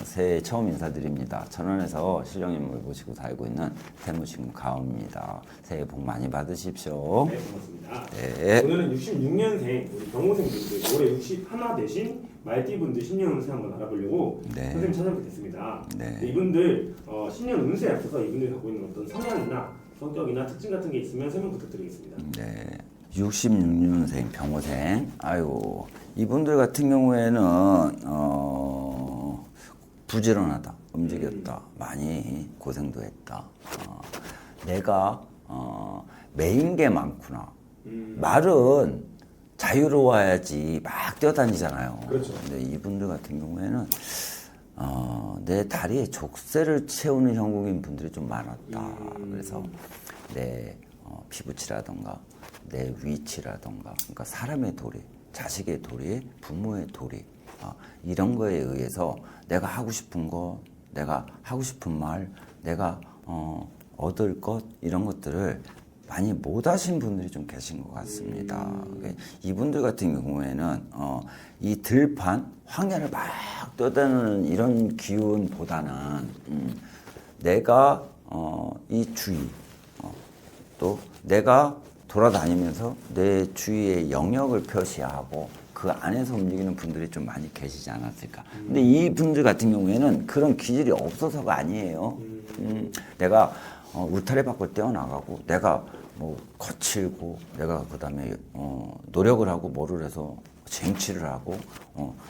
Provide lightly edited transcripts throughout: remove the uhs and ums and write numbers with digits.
새해 처음 인사드립니다. 천안에서 실령님을 모시고 살고 있는 세무신고 가온입니다. 새해 복 많이 받으십시오. 네, 고맙습니다. 네. 오늘은 66년생 우리 병호생분들 올해 61 되신 말띠분들 신년 운세 한번 알아보려고 네. 선생님 찾아뵙게 됐습니다. 네. 이분들 신년 운세에 앞서서 이분들이 갖고 있는 어떤 성향이나 성격이나 특징 같은 게 있으면 설명 부탁드리겠습니다. 네. 66년생 병호생. 아이고, 이분들 같은 경우에는 부지런하다, 움직였다, 많이 고생도 했다. 내가 메인 게 많구나. 말은 자유로워야지 막 뛰어다니잖아요. 그렇죠. 근데 이분들 같은 경우에는 내 다리에 족쇄를 채우는 형국인 분들이 좀 많았다. 그래서 내 피부치라던가 내 위치라던가, 그러니까 사람의 도리, 자식의 도리, 부모의 도리, 이런 거에 의해서 내가 하고 싶은 거, 내가 하고 싶은 말, 내가 얻을 것, 이런 것들을 많이 못 하신 분들이 좀 계신 것 같습니다. 이분들 같은 경우에는 이 들판, 황야를 막 떠다니는 이런 기운보다는 내가 이 주위, 또 내가 돌아다니면서 내 주위의 영역을 표시하고 그 안에서 움직이는 분들이 좀 많이 계시지 않았을까. 근데 이 분들 같은 경우에는 그런 기질이 없어서가 아니에요. 내가 울타리 밖을 떼어나가고, 내가 뭐 거칠고, 내가 그 다음에 노력을 하고 뭐를 해서 쟁취를 하고,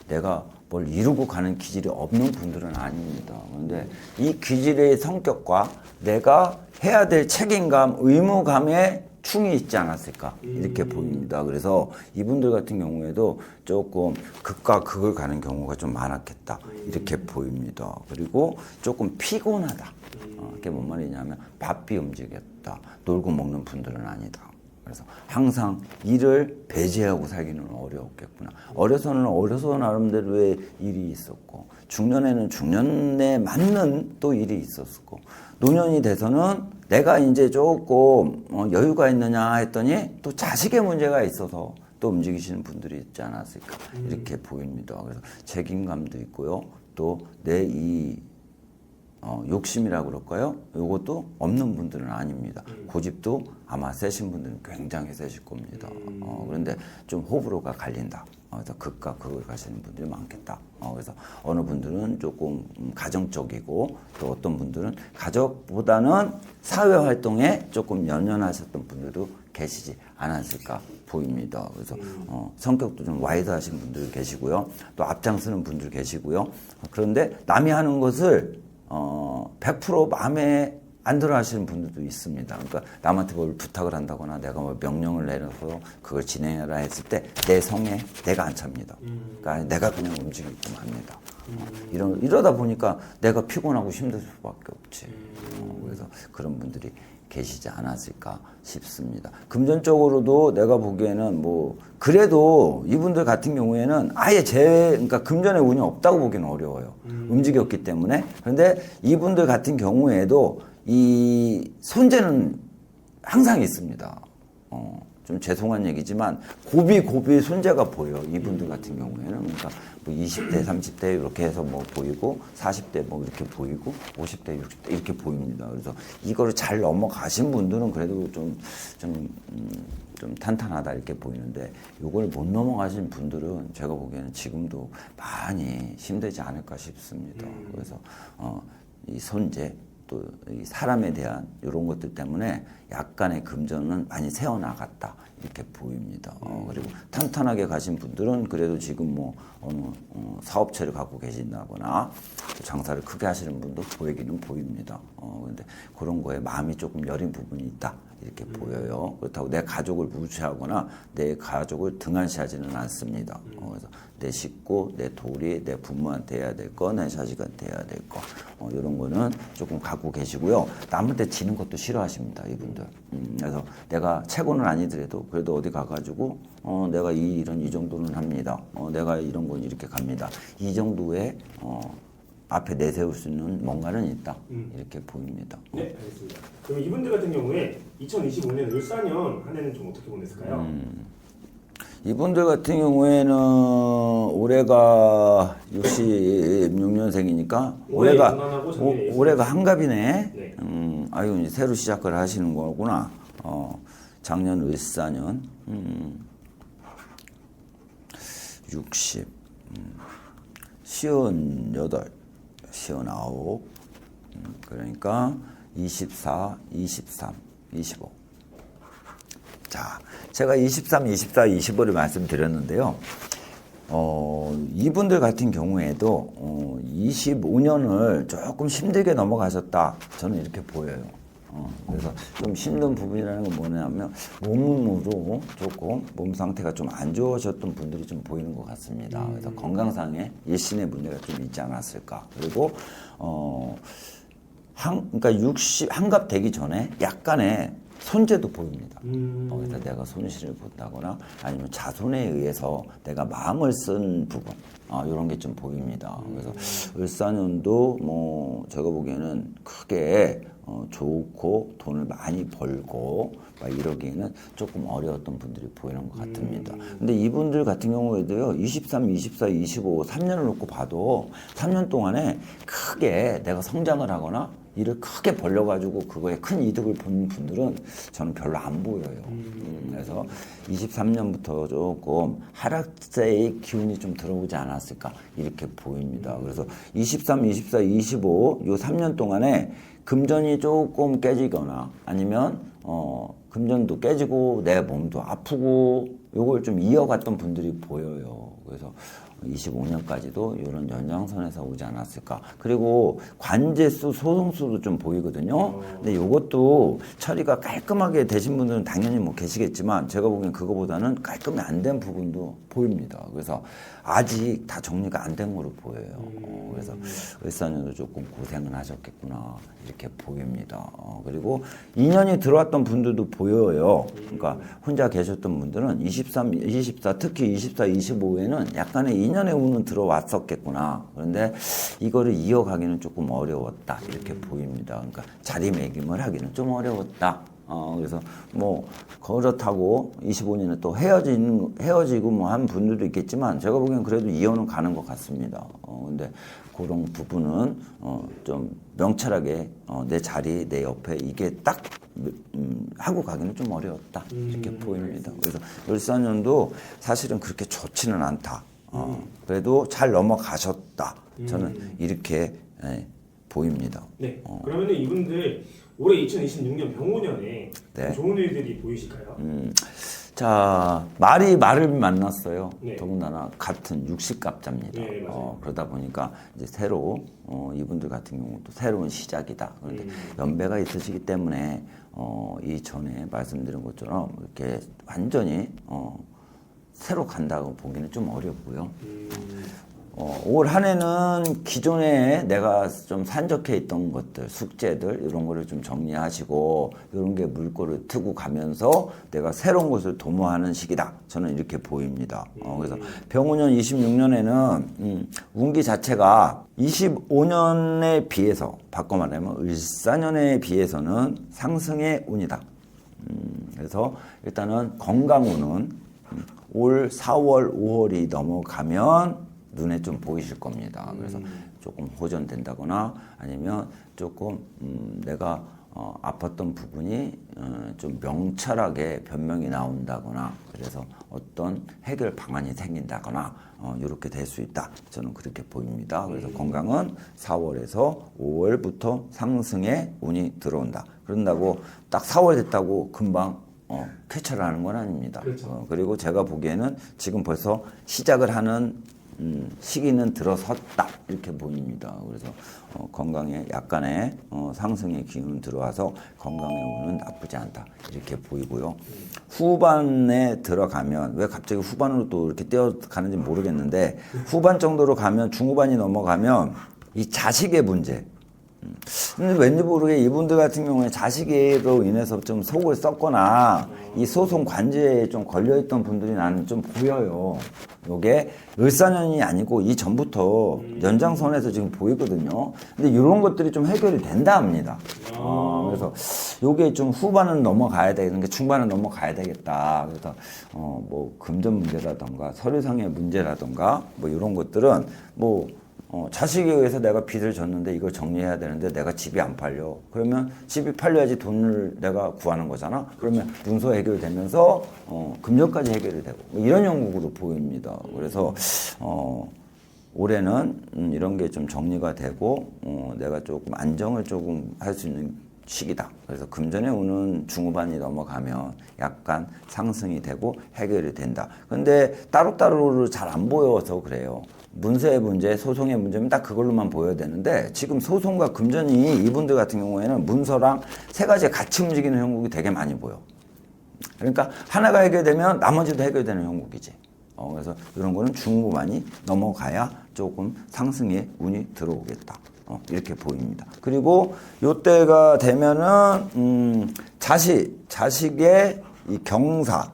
내가 뭘 이루고 가는 기질이 없는 분들은 아닙니다. 그런데 이 기질의 성격과 내가 해야 될 책임감, 의무감에 충이 있지 않았을까 이렇게 보입니다. 그래서 이분들 같은 경우에도 조금 극과 극을 가는 경우가 좀 많았겠다 이렇게 보입니다. 그리고 조금 피곤하다. 그게 뭔 말이냐면 바삐 움직였다. 놀고 먹는 분들은 아니다. 그래서 항상 일을 배제하고 살기는 어려웠겠구나. 어려서는 어려서 나름대로의 일이 있었고, 중년에는 중년에 맞는 또 일이 있었고, 노년이 돼서는 내가 이제 조금 여유가 있느냐 했더니 또 자식의 문제가 있어서 또 움직이시는 분들이 있지 않았을까 이렇게 보입니다. 그래서 책임감도 있고요. 또 내 이 욕심이라고 그럴까요? 이것도 없는 분들은 아닙니다. 고집도 아마 세신 분들은 굉장히 세실 겁니다. 그런데 좀 호불호가 갈린다. 그래서 극과 극을 가시는 분들이 많겠다. 그래서 어느 분들은 조금 가정적이고, 또 어떤 분들은 가족보다는 사회 활동에 조금 연연하셨던 분들도 계시지 않았을까 보입니다. 그래서 성격도 좀 와이드하신 분들 계시고요. 또 앞장서는 분들 계시고요. 그런데 남이 하는 것을 100% 마음에 안 들어 하시는 분들도 있습니다. 그러니까 남한테 뭘 부탁을 한다거나 내가 뭐 명령을 내려서 그걸 진행해라 했을 때 내 성에 내가 안 찹니다. 그러니까 내가 그냥 움직이기만 합니다. 이러다 보니까 내가 피곤하고 힘들 수밖에 없지. 그래서 그런 분들이 계시지 않았을까 싶습니다. 금전적으로도 내가 보기에는 뭐 그래도 이분들 같은 경우에는 아예 그러니까 금전의 운이 없다고 보기는 어려워요. 움직였기 때문에. 그런데 이분들 같은 경우에도 이 손재는 항상 있습니다. 좀 죄송한 얘기지만 고비 손재가 보여. 이분들 같은 경우에는. 그러니까 뭐 20대, 30대 이렇게 해서 뭐 보이고, 40대 뭐 이렇게 보이고, 50대, 60대 이렇게 보입니다. 그래서 이거를 잘 넘어가신 분들은 그래도 좀 탄탄하다 이렇게 보이는데, 이걸 못 넘어가신 분들은 제가 보기에는 지금도 많이 힘들지 않을까 싶습니다. 그래서 이 손재, 또 이 사람에 대한 이런 것들 때문에 약간의 금전은 많이 새어나갔다 이렇게 보입니다. 그리고 탄탄하게 가신 분들은 그래도 지금 뭐 어느 사업체를 갖고 계신다거나 또 장사를 크게 하시는 분도 보이기는 보입니다. 그런데 그런 거에 마음이 조금 여린 부분이 있다 이렇게 보여요. 그렇다고 내 가족을 무시하거나 내 가족을 등한시하지는 않습니다. 그래서 내 식구, 내 도리, 내 부모한테 해야 될 거, 내 자식한테 해야 될 거, 이런 거는 조금 갖고 계시고요. 남한테 지는 것도 싫어하십니다, 이분들. 그래서 내가 최고는 아니더라도 그래도 어디 가가지고 내가 이 일은 이 정도는 합니다. 내가 이런 건 이렇게 갑니다. 이 정도의 앞에 내세울 수 있는 뭔가는 있다 이렇게 보입니다. 네, 알겠습니다. 그럼 이분들 같은 경우에 2025년 을사년 한 해는 좀 어떻게 보냈을까요? 이분들 같은 경우에는 올해가 66년생이니까 올해가 한갑이네. 네. 아유 이제 새로 시작을 하시는 거구나. 작년 을사년 60 58 59 그러니까 24 23 25. 자, 제가 23, 24, 25를 말씀드렸는데요. 이분들 같은 경우에도 25년을 조금 힘들게 넘어가셨다. 저는 이렇게 보여요. 그래서 좀 힘든 부분이라는 건 뭐냐면 몸으로 조금 몸 상태가 좀 안 좋으셨던 분들이 좀 보이는 것 같습니다. 그래서 건강상의 일신의 문제가 좀 있지 않았을까. 그리고 그러니까 60 한갑 되기 전에 약간의 손재도 보입니다. 그래서 내가 손실을 본다거나 아니면 자손에 의해서 내가 마음을 쓴 부분 이런 게 좀 보입니다. 그래서 을사년도 뭐 제가 보기에는 크게 좋고 돈을 많이 벌고 막 이러기에는 조금 어려웠던 분들이 보이는 것 같습니다. 근데 이분들 같은 경우에도요, 23, 24, 25, 3년을 놓고 봐도 3년 동안에 크게 내가 성장을 하거나 일을 크게 벌려가지고 그거에 큰 이득을 본 분들은 저는 별로 안 보여요. 그래서 23년부터 조금 하락세의 기운이 좀 들어오지 않았을까 이렇게 보입니다. 그래서 23, 24, 25 요 3년 동안에 금전이 조금 깨지거나 아니면 금전도 깨지고 내 몸도 아프고 요걸 좀 이어갔던 분들이 보여요. 그래서 25년까지도 이런 연장선에서 오지 않았을까. 그리고 관제수, 소송수도 좀 보이거든요. 근데 이것도 처리가 깔끔하게 되신 분들은 당연히 뭐 계시겠지만 제가 보기엔 그거보다는 깔끔히 안 된 부분도 보입니다. 그래서 아직 다 정리가 안 된 거로 보여요. 그래서 을사년도 조금 고생을 하셨겠구나 이렇게 보입니다. 그리고 인연이 들어왔던 분들도 보여요. 그러니까 혼자 계셨던 분들은 23, 24, 특히 24, 25에는 약간의 인연의 운은 들어왔었겠구나. 그런데 이거를 이어가기는 조금 어려웠다 이렇게 보입니다. 그러니까 자리매김을 하기는 좀 어려웠다. 그래서 뭐 그렇다고 25년에 또 헤어지고 뭐 한 분들도 있겠지만 제가 보기엔 그래도 이혼은 가는 것 같습니다. 근데 그런 부분은 좀 명철하게 내 자리 내 옆에 이게 딱 하고 가기는 좀 어려웠다 이렇게 보입니다. 그래서 을사년도 사실은 그렇게 좋지는 않다. 그래도 잘 넘어가셨다. 저는 이렇게 보입니다. 네. 그러면 이분들 올해 2026년 병오년에 네. 좋은 일들이 보이실까요? 자, 말이 말을 만났어요. 네. 더군다나 같은 육식갑자입니다. 네, 맞아요. 그러다 보니까 이제 새로 이분들 같은 경우도 새로운 시작이다. 그런데 연배가 있으시기 때문에 이 전에 말씀드린 것처럼 이렇게 완전히 새로 간다고 보기는 좀 어렵고요. 올 한 해는 기존에 내가 좀 산적해 있던 것들, 숙제들 이런 거를 좀 정리하시고 이런 게 물꼬를 트고 가면서 내가 새로운 것을 도모하는 시기다. 저는 이렇게 보입니다. 그래서 병오년 26년에는 운기 자체가 25년에 비해서 바꿔 말하면 을사년에 비해서는 상승의 운이다. 그래서 일단은 건강운은 올 4월, 5월이 넘어가면 눈에 좀 보이실 겁니다. 그래서 조금 호전된다거나 아니면 조금 내가 아팠던 부분이 좀 명철하게 변명이 나온다거나 그래서 어떤 해결 방안이 생긴다거나 이렇게 될 수 있다. 저는 그렇게 보입니다. 그래서 건강은 4월에서 5월부터 상승의 운이 들어온다. 그런다고 딱 4월 됐다고 금방 쾌차를 하는 건 아닙니다. 그렇죠. 그리고 제가 보기에는 지금 벌써 시작을 하는 시기는 들어섰다 이렇게 보입니다. 그래서 건강에 약간의 상승의 기운은 들어와서 건강의 운은 나쁘지 않다 이렇게 보이고요. 후반에 들어가면 왜 갑자기 후반으로 또 이렇게 뛰어가는지 모르겠는데 후반 정도로 가면 중후반이 넘어가면 이 자식의 문제. 근데 왠지 모르게 이분들 같은 경우에 자식으로 인해서 좀 속을 썩거나 이 소송 관제에 좀 걸려있던 분들이 나는 좀 보여요. 요게 을사년이 아니고 이 전부터 연장선에서 지금 보이거든요. 근데 이런 것들이 좀 해결이 된다 합니다. 그래서 요게 좀 후반은 넘어가야 되는 게 중반은 넘어가야 되겠다. 그래서 뭐 금전 문제라던가 서류상의 문제라던가 뭐 이런 것들은 뭐 자식에 의해서 내가 빚을 졌는데 이걸 정리해야 되는데 내가 집이 안 팔려. 그러면 집이 팔려야지 돈을 내가 구하는 거잖아. 그러면 문서 해결되면서 금전까지 해결이 되고 뭐 이런 형국으로 보입니다. 그래서 올해는 이런 게 좀 정리가 되고 내가 조금 안정을 조금 할 수 있는 시기다. 그래서 금전의 운은 중후반이 넘어가면 약간 상승이 되고 해결이 된다. 근데 따로따로 잘 안 보여서 그래요. 문서의 문제, 소송의 문제면 딱 그걸로만 보여야 되는데 지금 소송과 금전이 이분들 같은 경우에는 문서랑 세 가지 같이 움직이는 형국이 되게 많이 보여. 그러니까 하나가 해결되면 나머지도 해결되는 형국이지. 그래서 이런 거는 중후반이 넘어가야 조금 상승의 운이 들어오겠다. 이렇게 보입니다. 그리고 요때가 되면은 자식의 이 경사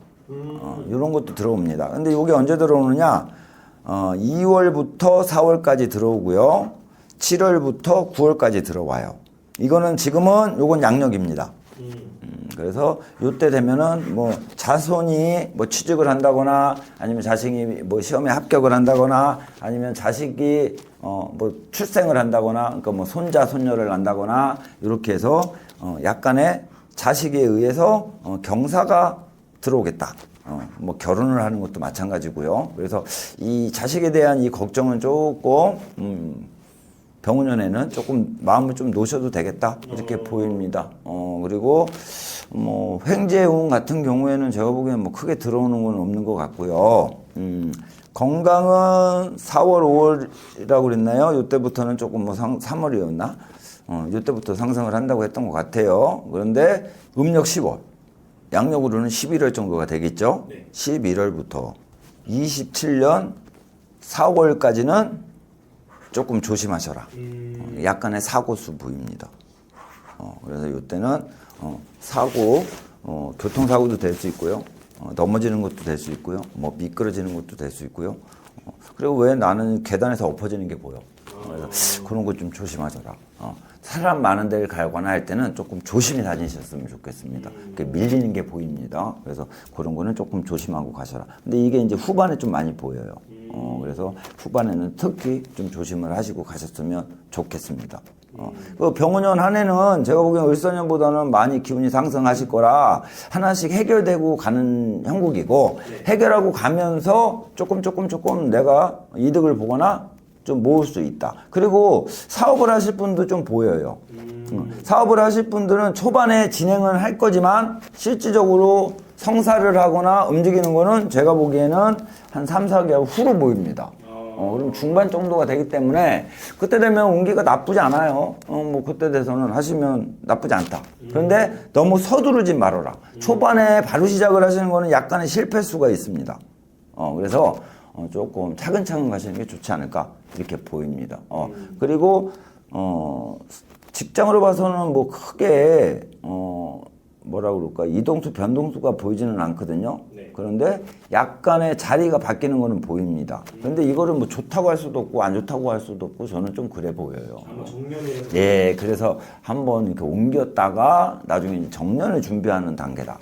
이런 것도 들어옵니다. 근데 이게 언제 들어오느냐? 2월부터 4월까지 들어오고요. 7월부터 9월까지 들어와요. 이거는 지금은 요건 양력입니다. 그래서 요때 되면은 뭐 자손이 뭐 취직을 한다거나 아니면 자식이 뭐 시험에 합격을 한다거나 아니면 자식이 뭐 출생을 한다거나 그러니까 뭐 손자 손녀를 낳는다거나 이렇게 해서 약간의 자식에 의해서 경사가 들어오겠다. 뭐 결혼을 하는 것도 마찬가지고요. 그래서 이 자식에 대한 이 걱정은 조금 병운년에는 조금 마음을 좀 놓으셔도 되겠다 이렇게 보입니다. 그리고 뭐 횡재운 같은 경우에는 제가 보기에는 뭐 크게 들어오는 건 없는 것 같고요. 건강은 4월, 5월이라고 그랬나요? 이때부터는 조금 뭐 3월이었나? 이때부터 상승을 한다고 했던 것 같아요. 그런데 음력 10월, 양력으로는 11월 정도가 되겠죠? 네. 11월부터 27년 4월까지는 조금 조심하셔라. 약간의 사고수 보입니다. 그래서 이때는 사고, 교통사고도 될 수 있고요. 넘어지는 것도 될 수 있고요. 뭐 미끄러지는 것도 될 수 있고요. 그리고 왜 나는 계단에서 엎어지는 게 보여. 그래서 그런 거 좀 조심하셔라. 사람 많은 데를 가거나 할 때는 조금 조심히 다니셨으면 좋겠습니다. 밀리는 게 보입니다. 그래서 그런 거는 조금 조심하고 가셔라. 근데 이게 이제 후반에 좀 많이 보여요. 그래서 후반에는 특히 좀 조심을 하시고 가셨으면 좋겠습니다. 그 병원년 한 해는 제가 보기엔 을사년보다는 많이 기운이 상승하실 거라 하나씩 해결되고 가는 형국이고 해결하고 가면서 조금 내가 이득을 보거나 좀 모을 수 있다. 그리고 사업을 하실 분도 좀 보여요. 사업을 하실 분들은 초반에 진행을 할 거지만 실질적으로 성사를 하거나 움직이는 거는 제가 보기에는 한 3, 4개월 후로 보입니다. 그럼 중반 정도가 되기 때문에 그때 되면 운기가 나쁘지 않아요. 뭐 그때 돼서는 하시면 나쁘지 않다. 그런데 너무 서두르지 말아라. 초반에 바로 시작을 하시는 거는 약간의 실패수가 있습니다. 그래서 조금 차근차근 가시는 게 좋지 않을까 이렇게 보입니다. 그리고 직장으로 봐서는 뭐 크게 뭐라 그럴까 이동수 변동수가 보이지는 않거든요. 네. 그런데 약간의 자리가 바뀌는 거는 보입니다. 그런데 이거를 뭐 좋다고 할 수도 없고 안 좋다고 할 수도 없고 저는 좀 그래 보여요. 아마 정년에 예, 그래서 한번 이렇게 옮겼다가 나중에 이제 정년을 준비하는 단계다.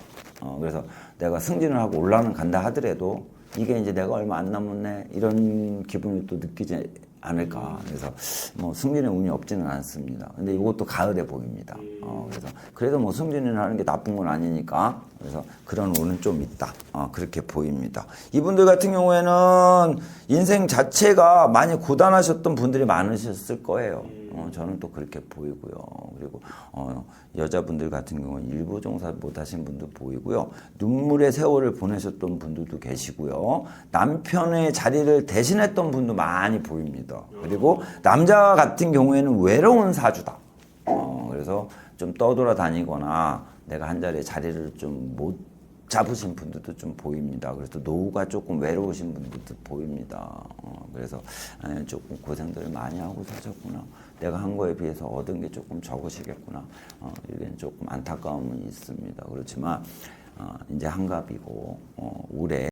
그래서 내가 승진을 하고 올라는 간다 하더라도 이게 이제 내가 얼마 안 남았네 이런 기분을 또 느끼지 않을까. 그래서 뭐 승진의 운이 없지는 않습니다. 근데 이것도 가을에 보입니다. 그래서 그래도 뭐 승진을 하는 게 나쁜 건 아니니까 그래서 그런 운은 좀 있다. 그렇게 보입니다. 이분들 같은 경우에는 인생 자체가 많이 고단하셨던 분들이 많으셨을 거예요. 저는 또 그렇게 보이고요. 그리고 여자분들 같은 경우는 일부 종사 못하신 분도 보이고요. 눈물의 세월을 보내셨던 분들도 계시고요. 남편의 자리를 대신했던 분도 많이 보입니다. 그리고 남자 같은 경우에는 외로운 사주다. 그래서 좀 떠돌아다니거나 내가 한 자리에 자리를 좀 못 잡으신 분들도 좀 보입니다. 그래서 노후가 조금 외로우신 분들도 보입니다. 그래서 조금 고생들을 많이 하고 사셨구나. 내가 한 거에 비해서 얻은 게 조금 적으시겠구나. 이게 조금 안타까움은 있습니다. 그렇지만 이제 한갑이고 올해